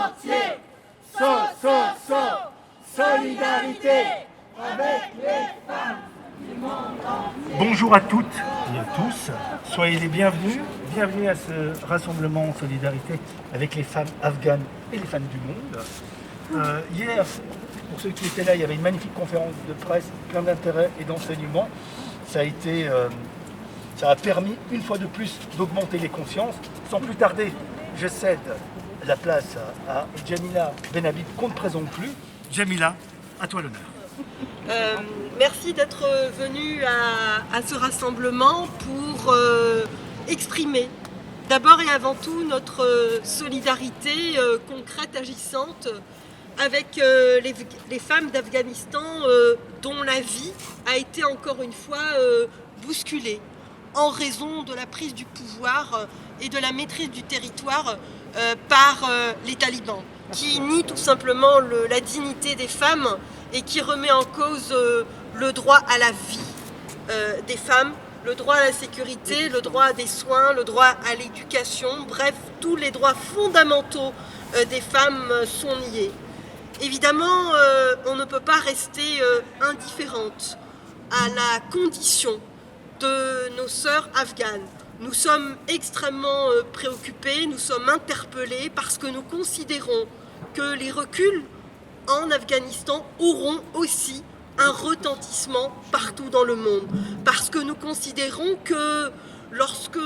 entier. Solidarité avec les femmes du monde entier. Bonjour à toutes et à tous, soyez les bienvenus. Bienvenue à ce rassemblement en solidarité avec les femmes afghanes et les femmes du monde. Hier, pour ceux qui étaient là, il y avait une magnifique conférence de presse, plein d'intérêt et d'enseignement. Ça a permis une fois de plus d'augmenter les consciences. Sans plus tarder, je cède la place à Jamila Benhabib, qu'on ne présente plus. Jamila, à toi l'honneur. Merci d'être venu à ce rassemblement pour exprimer d'abord et avant tout notre solidarité concrète, agissante avec les femmes d'Afghanistan dont la vie a été encore une fois bousculée en raison de la prise du pouvoir et de la maîtrise du territoire par les talibans, qui nie tout simplement la dignité des femmes et qui remet en cause le droit à la vie des femmes, le droit à la sécurité, le droit à des soins, le droit à l'éducation, bref, tous les droits fondamentaux des femmes sont niés. Évidemment, on ne peut pas rester indifférente à la condition de nos sœurs afghanes. Nous sommes extrêmement préoccupés, nous sommes interpellés parce que nous considérons que les reculs en Afghanistan auront aussi un retentissement partout dans le monde. Parce que nous considérons que lorsque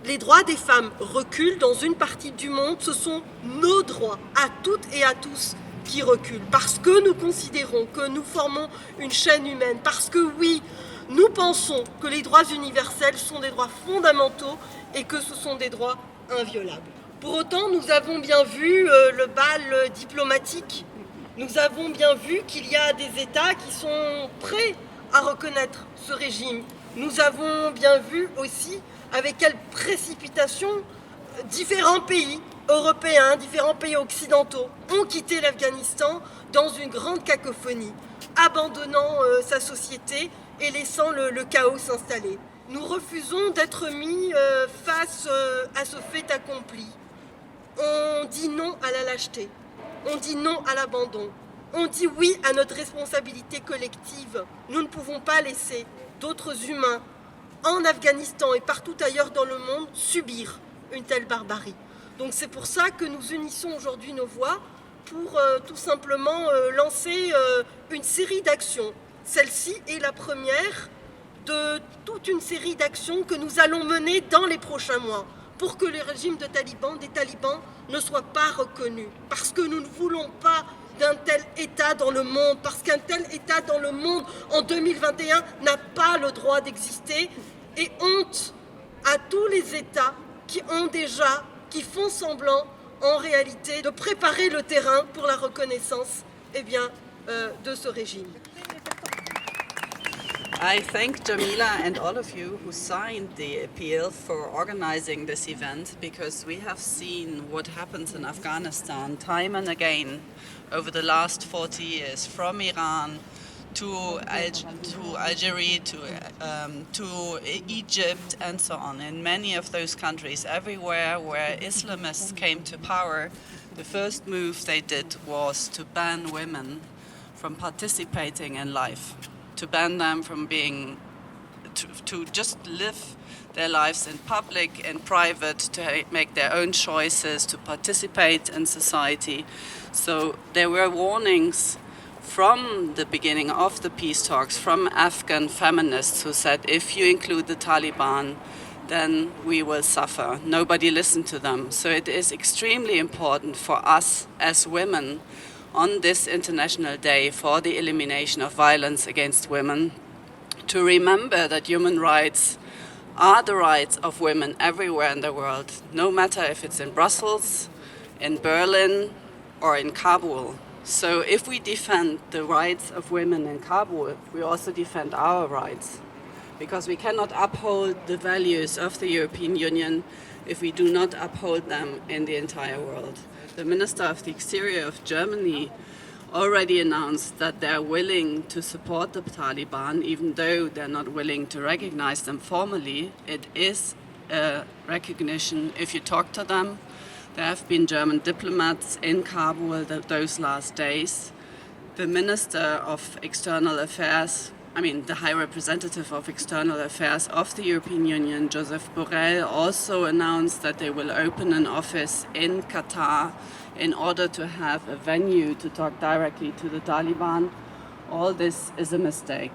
les droits des femmes reculent dans une partie du monde, ce sont nos droits à toutes et à tous qui reculent. Parce que nous considérons que nous formons une chaîne humaine. Parce que oui, nous pensons que les droits universels sont des droits fondamentaux et que ce sont des droits inviolables. Pour autant, nous avons bien vu le bal diplomatique. Nous avons bien vu qu'il y a des États qui sont prêts à reconnaître ce régime. Nous avons bien vu aussi avec quelle précipitation différents pays européens, différents pays occidentaux ont quitté l'Afghanistan dans une grande cacophonie, abandonnant sa société et laissant le chaos s'installer. Nous refusons d'être mis face à ce fait accompli. On dit non à la lâcheté, on dit non à l'abandon, on dit oui à notre responsabilité collective. Nous ne pouvons pas laisser d'autres humains en Afghanistan et partout ailleurs dans le monde subir une telle barbarie. Donc c'est pour ça que nous unissons aujourd'hui nos voix pour tout simplement lancer une série d'actions. Celle-ci est la première de toute une série d'actions que nous allons mener dans les prochains mois pour que le régime des talibans ne soit pas reconnu. Parce que nous ne voulons pas d'un tel État dans le monde, parce qu'un tel État dans le monde en 2021 n'a pas le droit d'exister. Et honte à tous les États qui font semblant en réalité de préparer le terrain pour la reconnaissance de ce régime. I thank Jamila and all of you who signed the appeal for organizing this event, because we have seen what happens in Afghanistan time and again over the last 40 years, from Iran to Algeria, to Egypt and so on. In many of those countries, everywhere where Islamists came to power, the first move they did was to ban women from participating in life, to ban them from to just live their lives in public and private, to make their own choices, to participate in society. So there were warnings from the beginning of the peace talks from Afghan feminists who said, if you include the Taliban, then we will suffer. Nobody listened to them. So it is extremely important for us as women on this International Day for the Elimination of Violence Against Women to remember that human rights are the rights of women everywhere in the world, no matter if it's in Brussels, in Berlin, or in Kabul. So if we defend the rights of women in Kabul, we also defend our rights, because we cannot uphold the values of the European Union if we do not uphold them in the entire world. The Minister of the Exterior of Germany already announced that they're willing to support the Taliban, even though they're not willing to recognize them formally. It is a recognition if you talk to them There have been German diplomats in Kabul those last days. The Minister of External Affairs, the High Representative of External Affairs of the European Union, Joseph Borrell, also announced that they will open an office in Qatar in order to have a venue to talk directly to the Taliban. All this is a mistake.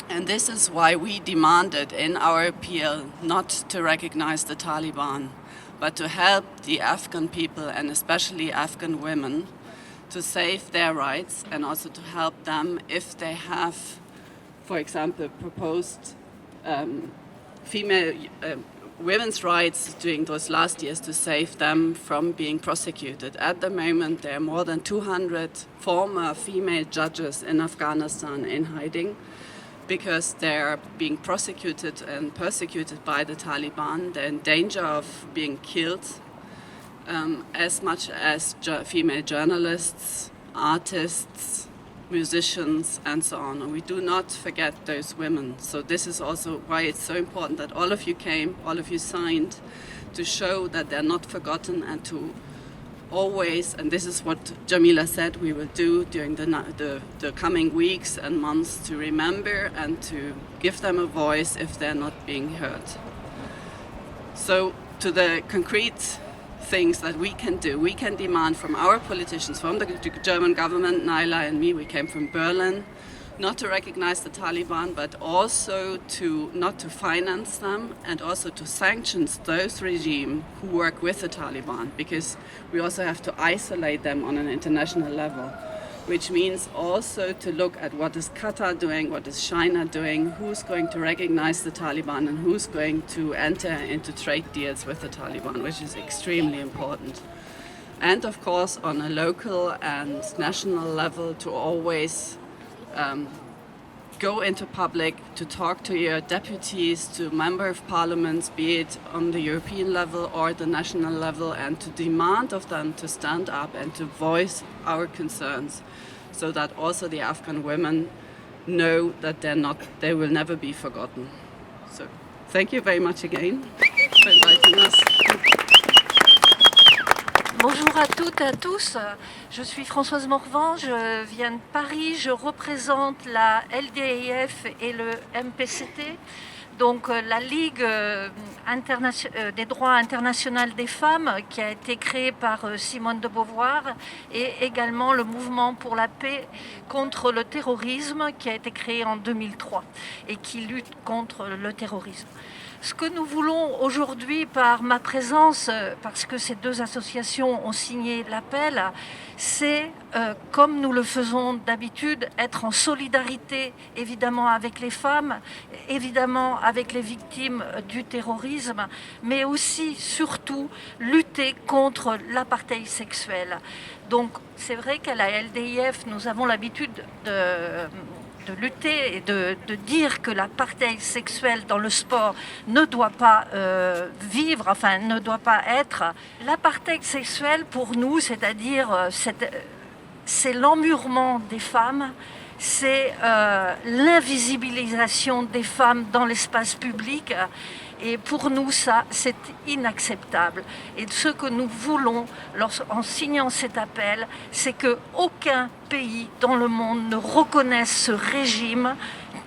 And this is why we demanded in our appeal not to recognize the Taliban, but to help the Afghan people and especially Afghan women to save their rights and also to help them if they have, for example, proposed women's rights during those last years to save them from being prosecuted. At the moment, there are more than 200 former female judges in Afghanistan in hiding because they're being prosecuted and persecuted by the Taliban. They're in danger of being killed, as much as female journalists, artists, musicians, and so on. And we do not forget those women. So this is also why it's so important that all of you came, all of you signed, to show that they're not forgotten and to always, and this is what Jamila said we will do during the coming weeks and months, to remember and to give them a voice if they're not being heard. So to the concrete things that we can do, we can demand from our politicians, from the German government, Naila and me, we came from Berlin, not to recognize the Taliban, but also not to finance them and also to sanction those regimes who work with the Taliban, because we also have to isolate them on an international level, which means also to look at what is Qatar doing, what is China doing, who's going to recognize the Taliban and who's going to enter into trade deals with the Taliban, which is extremely important. And of course, on a local and national level, to always go into public, to talk to your deputies, to members of parliaments, be it on the European level or the national level, and to demand of them to stand up and to voice our concerns, so that also the Afghan women know that they will never be forgotten. So thank you very much again for inviting us. Bonjour à toutes et à tous, je suis Françoise Morvan, je viens de Paris, je représente la LDIF et le MPCT, donc la Ligue des droits internationaux des femmes qui a été créée par Simone de Beauvoir, et également le mouvement pour la paix contre le terrorisme qui a été créé en 2003 et qui lutte contre le terrorisme. Ce que nous voulons aujourd'hui par ma présence, parce que ces deux associations ont signé l'appel, c'est, comme nous le faisons d'habitude, être en solidarité évidemment avec les femmes, évidemment avec les victimes du terrorisme, mais aussi, surtout, lutter contre l'apartheid sexuel. Donc c'est vrai qu'à la LDIF, nous avons l'habitude de lutter et de dire que l'apartheid sexuel dans le sport ne doit pas ne doit pas être. L'apartheid sexuel pour nous, c'est-à-dire c'est l'emmurement des femmes, c'est l'invisibilisation des femmes dans l'espace public. Et pour nous, ça, c'est inacceptable. Et ce que nous voulons, en signant cet appel, c'est qu'aucun pays dans le monde ne reconnaisse ce régime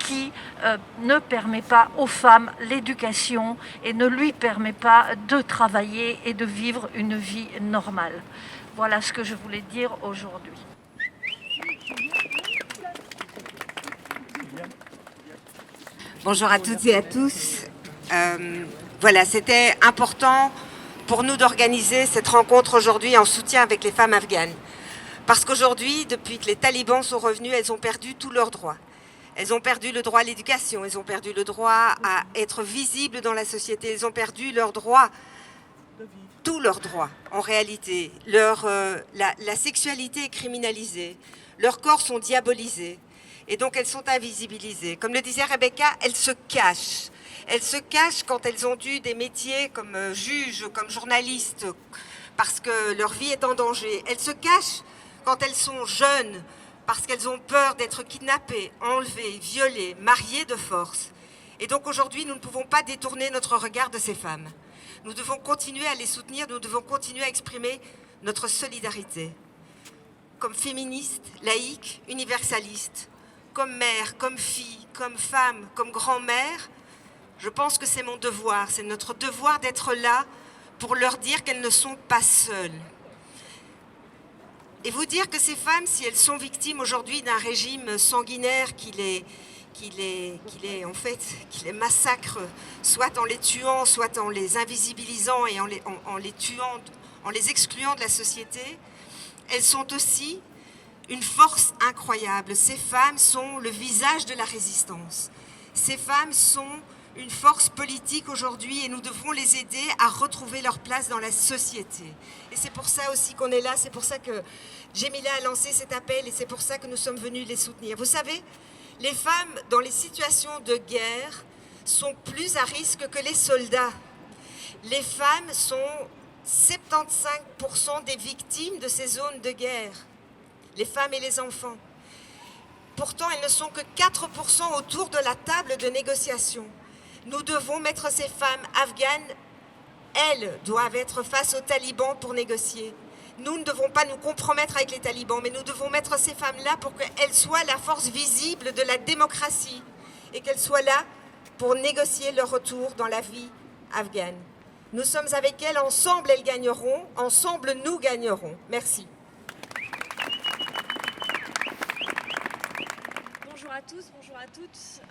qui ne permet pas aux femmes l'éducation et ne lui permet pas de travailler et de vivre une vie normale. Voilà ce que je voulais dire aujourd'hui. Bonjour à toutes et à tous. Voilà, c'était important pour nous d'organiser cette rencontre aujourd'hui en soutien avec les femmes afghanes. Parce qu'aujourd'hui, depuis que les talibans sont revenus, elles ont perdu tous leurs droits. Elles ont perdu le droit à l'éducation, elles ont perdu le droit à être visibles dans la société, elles ont perdu leurs droits, tous leurs droits en réalité. La sexualité est criminalisée, leurs corps sont diabolisés et donc elles sont invisibilisées. Comme le disait Rebecca, elles se cachent. Elles se cachent quand elles ont dû des métiers comme juges, comme journalistes, parce que leur vie est en danger. Elles se cachent quand elles sont jeunes, parce qu'elles ont peur d'être kidnappées, enlevées, violées, mariées de force. Et donc aujourd'hui, nous ne pouvons pas détourner notre regard de ces femmes. Nous devons continuer à les soutenir, nous devons continuer à exprimer notre solidarité. Comme féministe, laïque, universaliste, comme mère, comme fille, comme femme, comme grand-mère, je pense que c'est mon devoir, c'est notre devoir d'être là pour leur dire qu'elles ne sont pas seules. Et vous dire que ces femmes, si elles sont victimes aujourd'hui d'un régime sanguinaire qui les massacre, soit en les tuant, soit en les invisibilisant et en les tuant, en les excluant de la société, elles sont aussi une force incroyable. Ces femmes sont le visage de la résistance. Ces femmes sont une force politique aujourd'hui et nous devrons les aider à retrouver leur place dans la société. Et c'est pour ça aussi qu'on est là, c'est pour ça que Jemila a lancé cet appel et c'est pour ça que nous sommes venus les soutenir. Vous savez, les femmes dans les situations de guerre sont plus à risque que les soldats. Les femmes sont 75% des victimes de ces zones de guerre, les femmes et les enfants. Pourtant, elles ne sont que 4% autour de la table de négociation. Nous devons mettre ces femmes afghanes, elles doivent être face aux talibans pour négocier. Nous ne devons pas nous compromettre avec les talibans, mais nous devons mettre ces femmes-là pour qu'elles soient la force visible de la démocratie et qu'elles soient là pour négocier leur retour dans la vie afghane. Nous sommes avec elles, ensemble elles gagneront, ensemble nous gagnerons. Merci. Bonjour à tous, bonjour à toutes.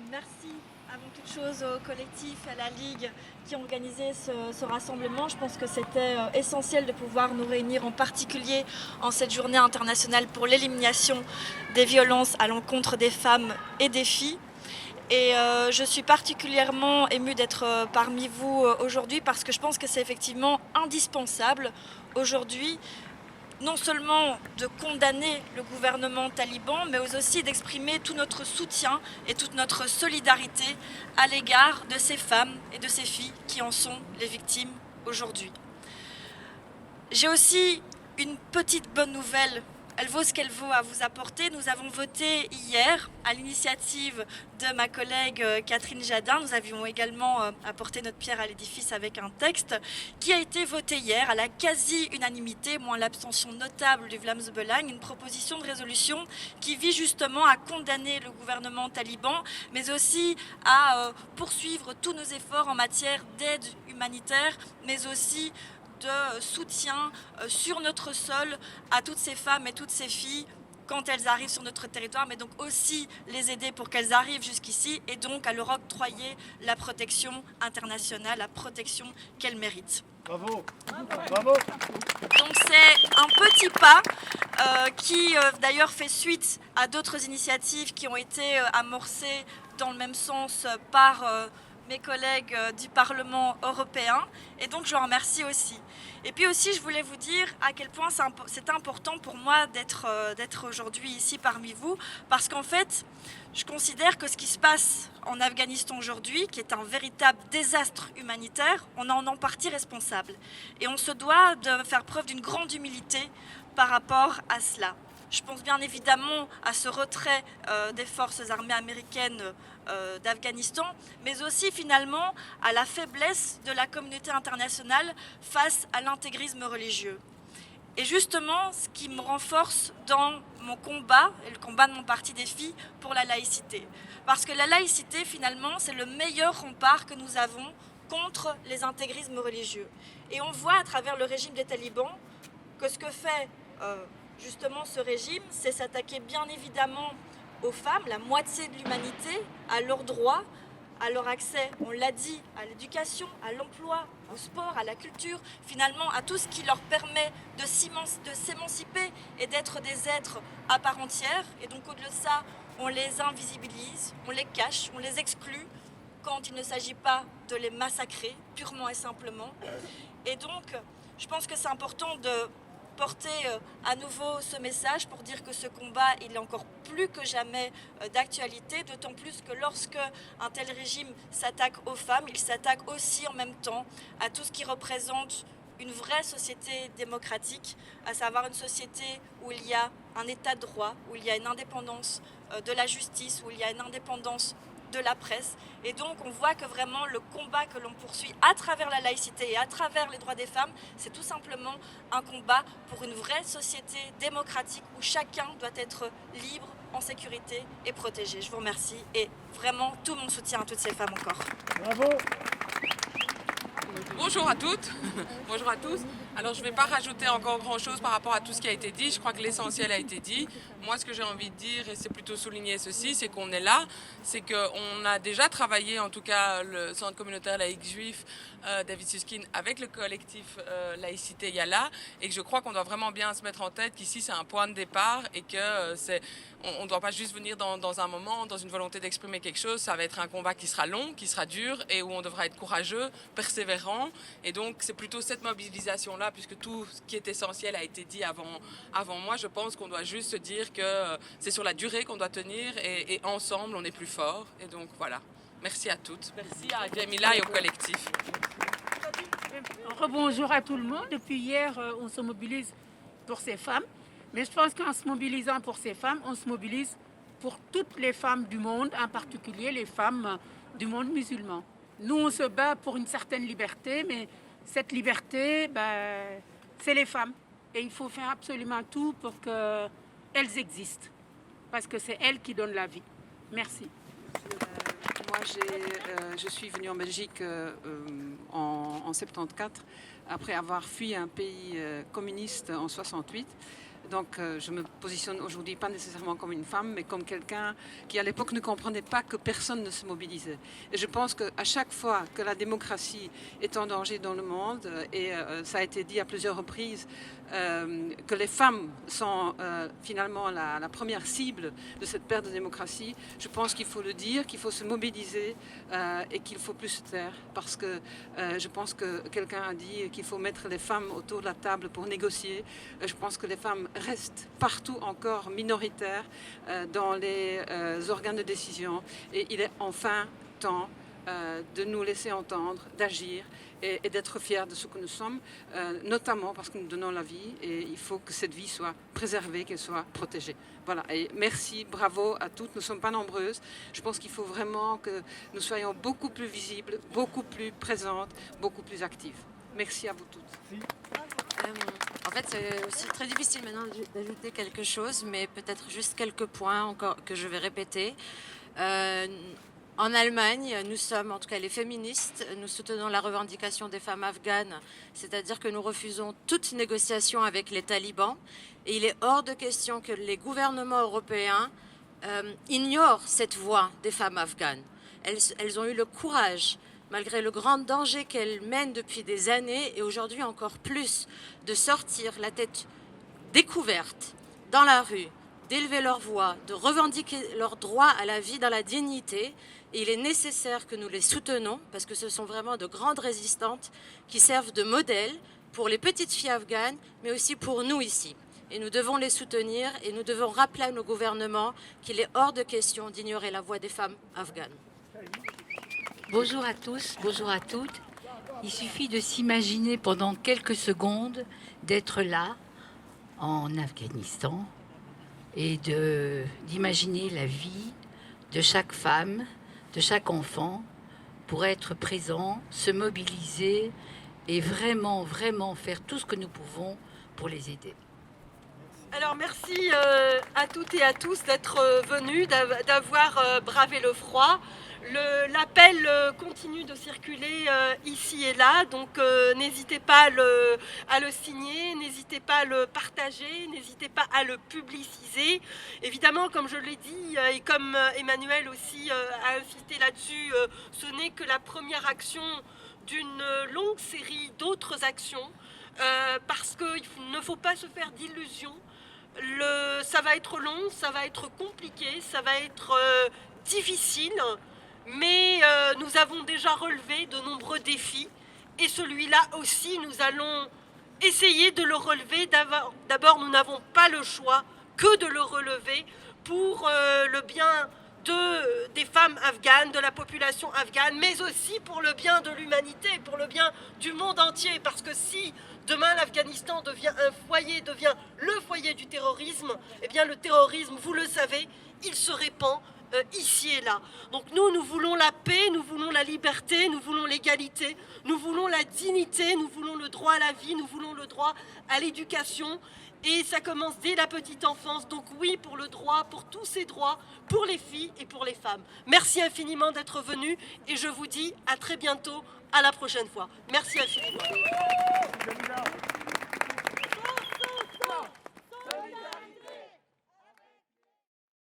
Merci avant toute chose au collectif, à la Ligue qui a organisé ce rassemblement. Je pense que c'était essentiel de pouvoir nous réunir, en particulier en cette journée internationale pour l'élimination des violences à l'encontre des femmes et des filles. Et je suis particulièrement émue d'être parmi vous aujourd'hui parce que je pense que c'est effectivement indispensable aujourd'hui non seulement de condamner le gouvernement taliban, mais aussi d'exprimer tout notre soutien et toute notre solidarité à l'égard de ces femmes et de ces filles qui en sont les victimes aujourd'hui. J'ai aussi une petite bonne nouvelle. Elle vaut ce qu'elle vaut à vous apporter. Nous avons voté hier, à l'initiative de ma collègue Catherine Jadin, nous avions également apporté notre pierre à l'édifice avec un texte qui a été voté hier à la quasi-unanimité, moins l'abstention notable du Vlaams Belang, une proposition de résolution qui vise justement à condamner le gouvernement taliban, mais aussi à poursuivre tous nos efforts en matière d'aide humanitaire, mais aussi de soutien sur notre sol à toutes ces femmes et toutes ces filles quand elles arrivent sur notre territoire, mais donc aussi les aider pour qu'elles arrivent jusqu'ici et donc à leur octroyer la protection internationale, la protection qu'elles méritent. Bravo, bravo. Donc c'est un petit pas qui d'ailleurs fait suite à d'autres initiatives qui ont été amorcées dans le même sens par mes collègues du Parlement européen et donc je en remercie aussi. Et puis aussi je voulais vous dire à quel point c'est important pour moi d'être aujourd'hui ici parmi vous parce qu'en fait je considère que ce qui se passe en Afghanistan aujourd'hui, qui est un véritable désastre humanitaire, on en est en partie responsable et on se doit de faire preuve d'une grande humilité par rapport à cela. Je pense bien évidemment à ce retrait des forces armées américaines d'Afghanistan, mais aussi finalement à la faiblesse de la communauté internationale face à l'intégrisme religieux. Et justement, ce qui me renforce dans mon combat, et le combat de mon parti des filles, pour la laïcité. Parce que la laïcité, finalement, c'est le meilleur rempart que nous avons contre les intégrismes religieux. Et on voit à travers le régime des talibans que ce que fait justement ce régime, c'est s'attaquer bien évidemment aux femmes, la moitié de l'humanité, à leurs droits, à leur accès, on l'a dit, à l'éducation, à l'emploi, au sport, à la culture, finalement à tout ce qui leur permet de s'émanciper et d'être des êtres à part entière. Et donc au-delà de ça, on les invisibilise, on les cache, on les exclut quand il ne s'agit pas de les massacrer, purement et simplement. Et donc, je pense que c'est important de porter à nouveau ce message pour dire que ce combat il est encore plus que jamais d'actualité, d'autant plus que lorsque un tel régime s'attaque aux femmes, il s'attaque aussi en même temps à tout ce qui représente une vraie société démocratique, à savoir une société où il y a un état de droit, où il y a une indépendance de la justice, où il y a une indépendance de la presse. Et donc on voit que vraiment le combat que l'on poursuit à travers la laïcité et à travers les droits des femmes, c'est tout simplement un combat pour une vraie société démocratique où chacun doit être libre, en sécurité et protégé. Je vous remercie et vraiment tout mon soutien à toutes ces femmes encore. Bravo. Bonjour à toutes, bonjour à tous. Alors je ne vais pas rajouter encore grand chose par rapport à tout ce qui a été dit, je crois que l'essentiel a été dit. Moi ce que j'ai envie de dire, et c'est plutôt souligner ceci, c'est qu'on est là, c'est qu'on a déjà travaillé, en tout cas le centre communautaire laïque juif David Susskind avec le collectif Laïcité Yala, et que je crois qu'on doit vraiment bien se mettre en tête qu'ici c'est un point de départ et que on ne doit pas juste venir dans un moment, dans une volonté d'exprimer quelque chose, ça va être un combat qui sera long, qui sera dur et où on devra être courageux, persévérant. Et donc c'est plutôt cette mobilisation-là, puisque tout ce qui est essentiel a été dit avant moi, je pense qu'on doit juste se dire que c'est sur la durée qu'on doit tenir et ensemble on est plus fort. Et donc voilà, merci à toutes, merci à Jamila et au collectif. Rebonjour à tout le monde. Depuis hier, on se mobilise pour ces femmes. Mais je pense qu'en se mobilisant pour ces femmes, on se mobilise pour toutes les femmes du monde, en particulier les femmes du monde musulman. Nous, on se bat pour une certaine liberté, mais cette liberté, c'est les femmes. Et il faut faire absolument tout pour qu'elles existent. Parce que c'est elles qui donnent la vie. Merci. Moi, je suis venue en Belgique en 74, après avoir fui un pays communiste en 68. Donc je me positionne aujourd'hui pas nécessairement comme une femme, mais comme quelqu'un qui à l'époque ne comprenait pas que personne ne se mobilisait. Et je pense qu'à chaque fois que la démocratie est en danger dans le monde, et ça a été dit à plusieurs reprises, que les femmes sont finalement la première cible de cette perte de démocratie, je pense qu'il faut le dire, qu'il faut se mobiliser et qu'il ne faut plus se taire. Parce que je pense que quelqu'un a dit qu'il faut mettre les femmes autour de la table pour négocier. Je pense que les femmes restent partout encore minoritaires dans les organes de décision. Et il est enfin temps de nous laisser entendre, d'agir et d'être fiers de ce que nous sommes, notamment parce que nous donnons la vie et il faut que cette vie soit préservée, qu'elle soit protégée. Voilà, et merci, bravo à toutes, nous ne sommes pas nombreuses. Je pense qu'il faut vraiment que nous soyons beaucoup plus visibles, beaucoup plus présentes, beaucoup plus actives. Merci à vous toutes. En fait, c'est aussi très difficile maintenant d'ajouter quelque chose, mais peut-être juste quelques points encore que je vais répéter. En Allemagne, nous sommes, en tout cas les féministes, nous soutenons la revendication des femmes afghanes, c'est-à-dire que nous refusons toute négociation avec les talibans. Et il est hors de question que les gouvernements européens ignorent cette voix des femmes afghanes. Elles ont eu le courage, malgré le grand danger qu'elles mènent depuis des années, et aujourd'hui encore plus, de sortir la tête découverte dans la rue, d'élever leur voix, de revendiquer leur droit à la vie dans la dignité. Et il est nécessaire que nous les soutenons parce que ce sont vraiment de grandes résistantes qui servent de modèle pour les petites filles afghanes, mais aussi pour nous ici. Et nous devons les soutenir et nous devons rappeler à nos gouvernements qu'il est hors de question d'ignorer la voix des femmes afghanes. Bonjour à tous, bonjour à toutes. Il suffit de s'imaginer pendant quelques secondes d'être là, en Afghanistan, et d'imaginer la vie de chaque femme, de chaque enfant, pour être présent, se mobiliser et vraiment, vraiment faire tout ce que nous pouvons pour les aider. Alors merci à toutes et à tous d'être venus, d'avoir bravé le froid. L'appel continue de circuler ici et là, donc n'hésitez pas à le signer, n'hésitez pas à le partager, n'hésitez pas à le publiciser. Évidemment, comme je l'ai dit, et comme Emmanuel aussi a insisté là-dessus, ce n'est que la première action d'une longue série d'autres actions, parce qu'il ne faut pas se faire d'illusions. Ça va être long, ça va être compliqué, ça va être difficile, mais nous avons déjà relevé de nombreux défis et celui-là aussi nous allons essayer de le relever. D'abord, nous n'avons pas le choix que de le relever pour le bien des femmes afghanes, de la population afghane, mais aussi pour le bien de l'humanité, pour le bien du monde entier, parce que si demain l'Afghanistan devient le foyer du terrorisme, eh bien le terrorisme, vous le savez, il se répand ici et là. Donc nous voulons la paix, nous voulons la liberté, nous voulons l'égalité, nous voulons la dignité, nous voulons le droit à la vie, nous voulons le droit à l'éducation. Et ça commence dès la petite enfance. Donc oui, pour le droit, pour tous ces droits, pour les filles et pour les femmes. Merci infiniment d'être venus et je vous dis à très bientôt, à la prochaine fois. Merci infiniment.